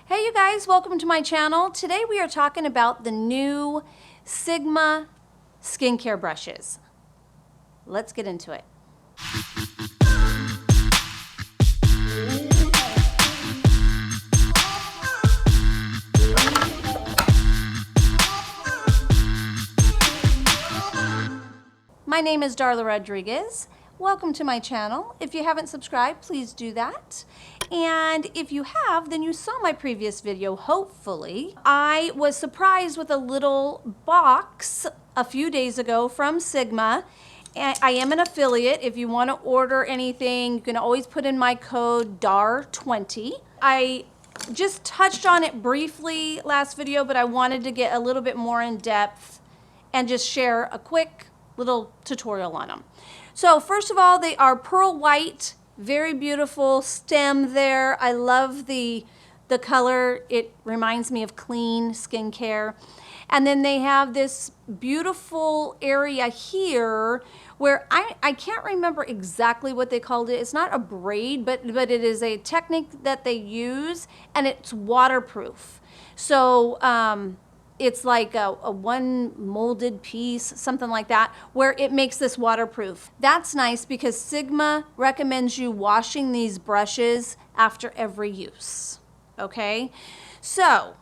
Hey you guys, welcome to my channel. Today we are talking about the new Sigma skincare brushes. Let's get into it. My name is Darla Rodriguez. Welcome to my channel. If you haven't subscribed, please do that. And if you have, then you saw my previous video, hopefully. I was surprised with a little box a few days ago from Sigma. And I am an affiliate. If you want to order anything, you can always put in my code DAR20. I just touched on it briefly last video, but I wanted to get a little bit more in depth and just share a quick little tutorial on them. So first of all, they are pearl white, very beautiful stem there. I love the color. It reminds me of clean skincare. And then they have this beautiful area here where I can't remember exactly what they called it. It's not a braid, but it is a technique that they use, and it's waterproof. So it's like a one molded piece, something like that, where it makes this waterproof. That's nice because Sigma recommends you washing these brushes after every use, okay? So,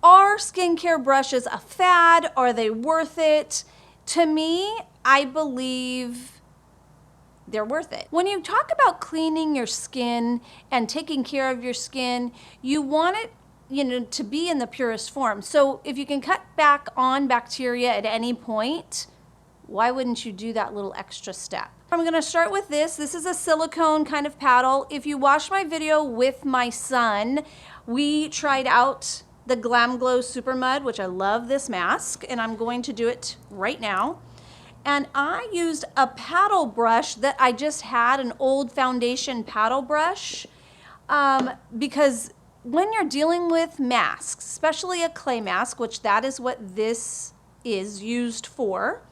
are skincare brushes a fad? Are they worth it? To me, I believe they're worth it. When you talk about cleaning your skin and taking care of your skin, you want it to be in the purest form. So if you can cut back on bacteria at any point, why wouldn't you do that little extra step? I'm gonna start with this. This is a silicone kind of paddle. If you watched my video with my son, we tried out the Glam Glow Super Mud, which I love this mask, and I'm going to do it right now. And I used a paddle brush that I just had, an old foundation paddle brush, because when you're dealing with masks, especially a clay mask, which that is what this is used for,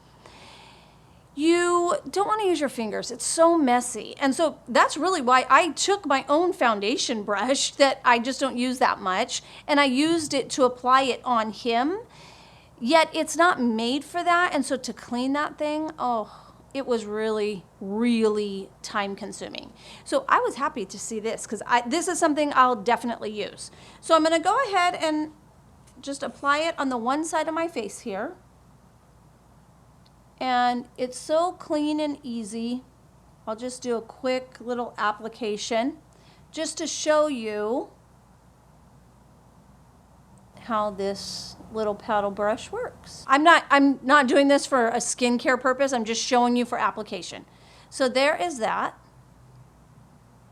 you don't want to use your fingers. It's so messy. And so that's really why I took my own foundation brush that I just don't use that much, and I used it to apply it on him. Yet it's not made for that. And so to clean that thing, oh, it was really, really time consuming. So I was happy to see this because this is something I'll definitely use. So I'm gonna go ahead and just apply it on the one side of my face here. And it's so clean and easy. I'll just do a quick little application just to show you how this little paddle brush works. I'm not doing this for a skincare purpose. I'm just showing you for application. So there is that.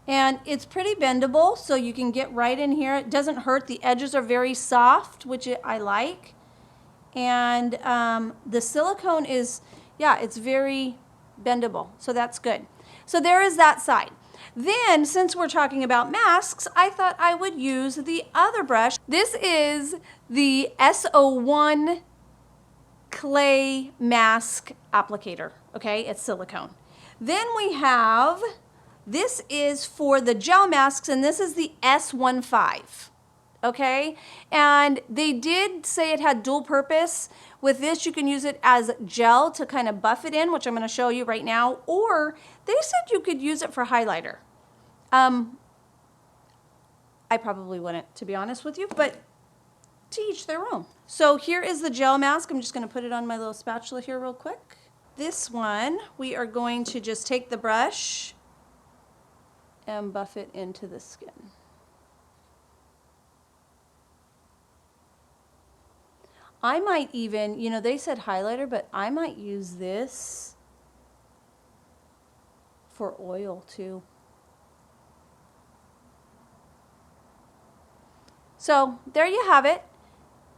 And it's pretty bendable, so you can get right in here. It doesn't hurt. The edges are very soft, which I like. And the silicone is, yeah, it's very bendable, so that's good. So there is that side. Then, since we're talking about masks, I thought I would use the other brush. This is the SO1 clay mask applicator, okay? It's silicone. Then we have, this is for the gel masks, and this is the S15, okay? And they did say it had dual purpose. With this, you can use it as gel to kind of buff it in, which I'm gonna show you right now, or they said you could use it for highlighter. I probably wouldn't, to be honest with you, but to each their own. So here is the gel mask. I'm just gonna put it on my little spatula here real quick. This one, we are going to just take the brush and buff it into the skin. I might even, they said highlighter, but I might use this for oil too. So there you have it.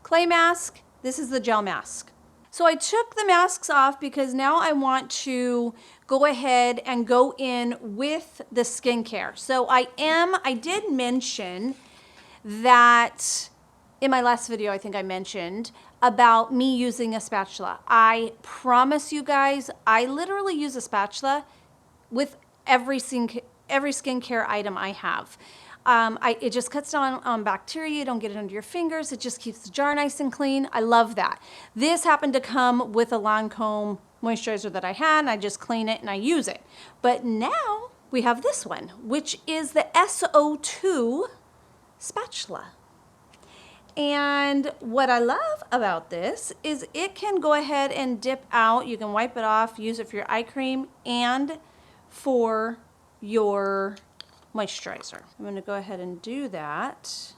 Clay mask, this is the gel mask. So I took the masks off because now I want to go ahead and go in with the skincare. So I did mention that in my last video, I think I mentioned about me using a spatula. I promise you guys, I literally use a spatula with every skincare item I have. It just cuts down on bacteria. You don't get it under your fingers. It just keeps the jar nice and clean. I love that. This happened to come with a Lancome moisturizer that I had, and I just clean it and I use it. But now we have this one, which is the SO2 spatula. And what I love about this is it can go ahead and dip out. You can wipe it off, use it for your eye cream and for your moisturizer. I'm going to go ahead and do that.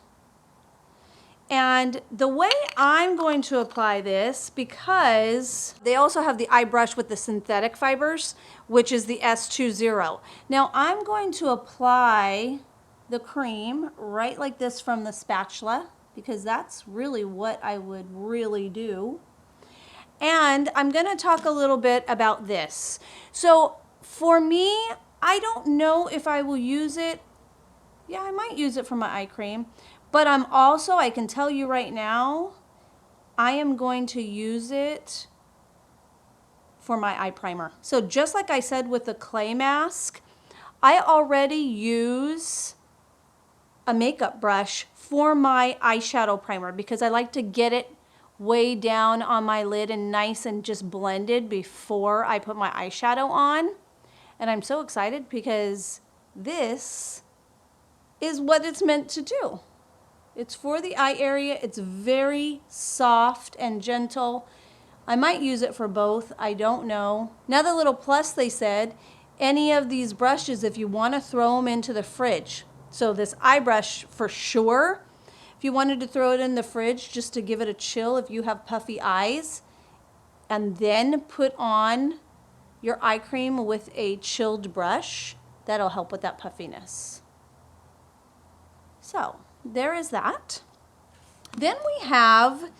And the way I'm going to apply this, because they also have the eye brush with the synthetic fibers, which is the S20. Now I'm going to apply the cream right like this from the spatula, because that's really what I would really do. And I'm going to talk a little bit about this. So for me, I don't know if I will use it. Yeah, I might use it for my eye cream. But I can tell you right now, I am going to use it for my eye primer. So just like I said with the clay mask, I already use a makeup brush for my eyeshadow primer because I like to get it way down on my lid and nice and just blended before I put my eyeshadow on. And I'm so excited because this is what it's meant to do. It's for the eye area. It's very soft and gentle. I might use it for both. I don't know. Another little plus, they said, any of these brushes, if you want to throw them into the fridge. So this eye brush for sure, if you wanted to throw it in the fridge just to give it a chill if you have puffy eyes, and then put on your eye cream with a chilled brush, that'll help with that puffiness. So there is that. Then we have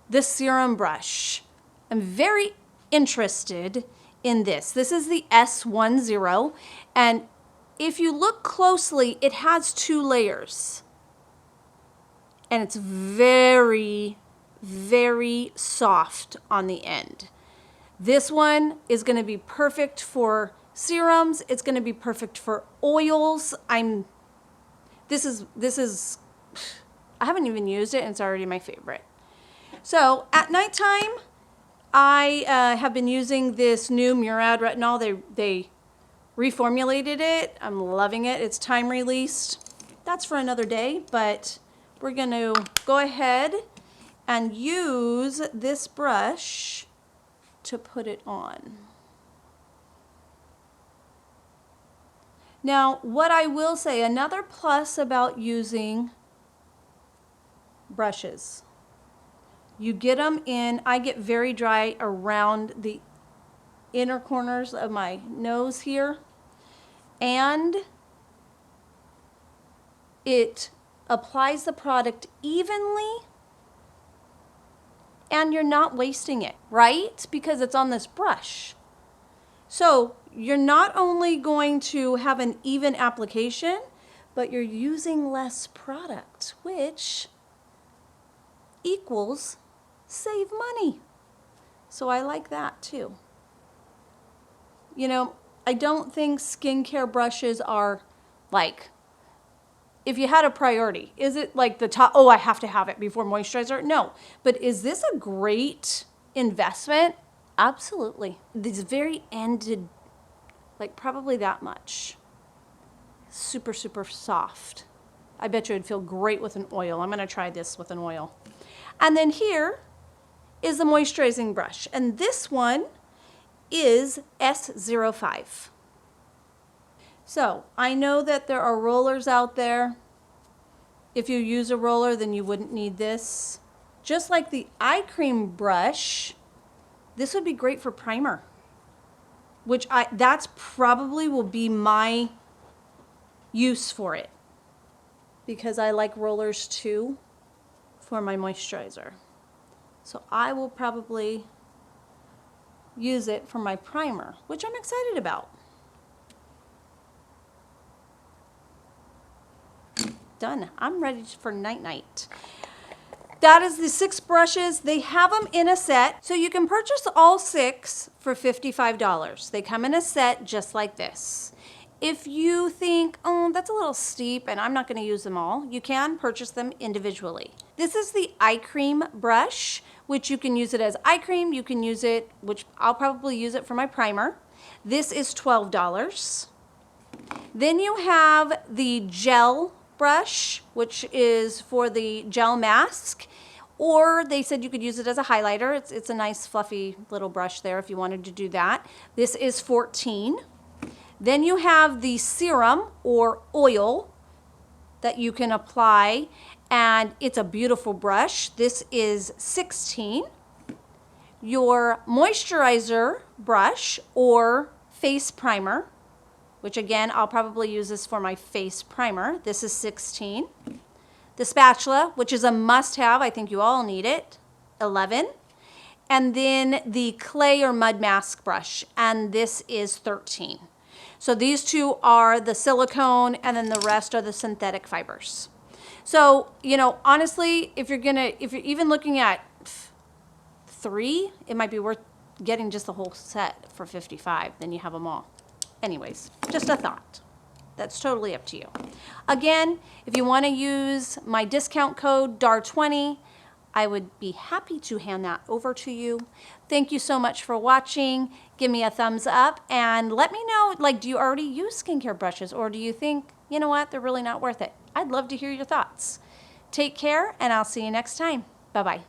the serum brush. I'm very interested in this. This is the S10, and if you look closely, it has 2 layers. And it's very, very soft on the end. This one is going to be perfect for serums. It's going to be perfect for oils. I haven't even used it and it's already my favorite. So at nighttime, I have been using this new Murad retinol. They reformulated it. I'm loving it. It's time released. That's for another day, but we're going to go ahead and use this brush to put it on. Now, what I will say, another plus about using brushes, you get them in, I get very dry around the inner corners of my nose here, and it applies the product evenly, and you're not wasting it, right? Because it's on this brush. So you're not only going to have an even application, but you're using less product, which equals save money. So I like that too. You know, I don't think skincare brushes are like, if you had a priority, is it like the top, oh, I have to have it before moisturizer? No, but is this a great investment? Absolutely. This very ended, like probably that much. Super, super soft. I bet you it'd feel great with an oil. I'm gonna try this with an oil. And then here is the moisturizing brush. And this one is S05. So I know that there are rollers out there. If you use a roller, then you wouldn't need this. Just like the eye cream brush, this would be great for primer, which that's probably will be my use for it, because I like rollers too for my moisturizer. So I will probably use it for my primer, which I'm excited about. Done. I'm ready for night-night. That is the 6 brushes. They have them in a set, so you can purchase all 6 for $55. They come in a set just like this. If you think, oh, that's a little steep and I'm not going to use them all, you can purchase them individually. This is the eye cream brush, which you can use it as eye cream. You can use it, which I'll probably use it for my primer. This is $12. Then you have the gel brush, which is for the gel mask. Or they said you could use it as a highlighter. It's a nice fluffy little brush there if you wanted to do that. This is $14. Then you have the serum or oil that you can apply, and it's a beautiful brush. This is $16. Your moisturizer brush or face primer, which again, I'll probably use this for my face primer. This is $16. The spatula, which is a must-have, I think you all need it, $11. And then the clay or mud mask brush, and this is $13. So these two are the silicone, and then the rest are the synthetic fibers. So, you know, honestly, if you're even looking at 3, it might be worth getting just the whole set for $55. Then you have them all. Anyways, just a thought. That's totally up to you. Again, if you want to use my discount code DAR20, I would be happy to hand that over to you. Thank you so much for watching. Give me a thumbs up and let me know, like, do you already use skincare brushes, or do you think, you know what, they're really not worth it? I'd love to hear your thoughts. Take care, and I'll see you next time. Bye-bye.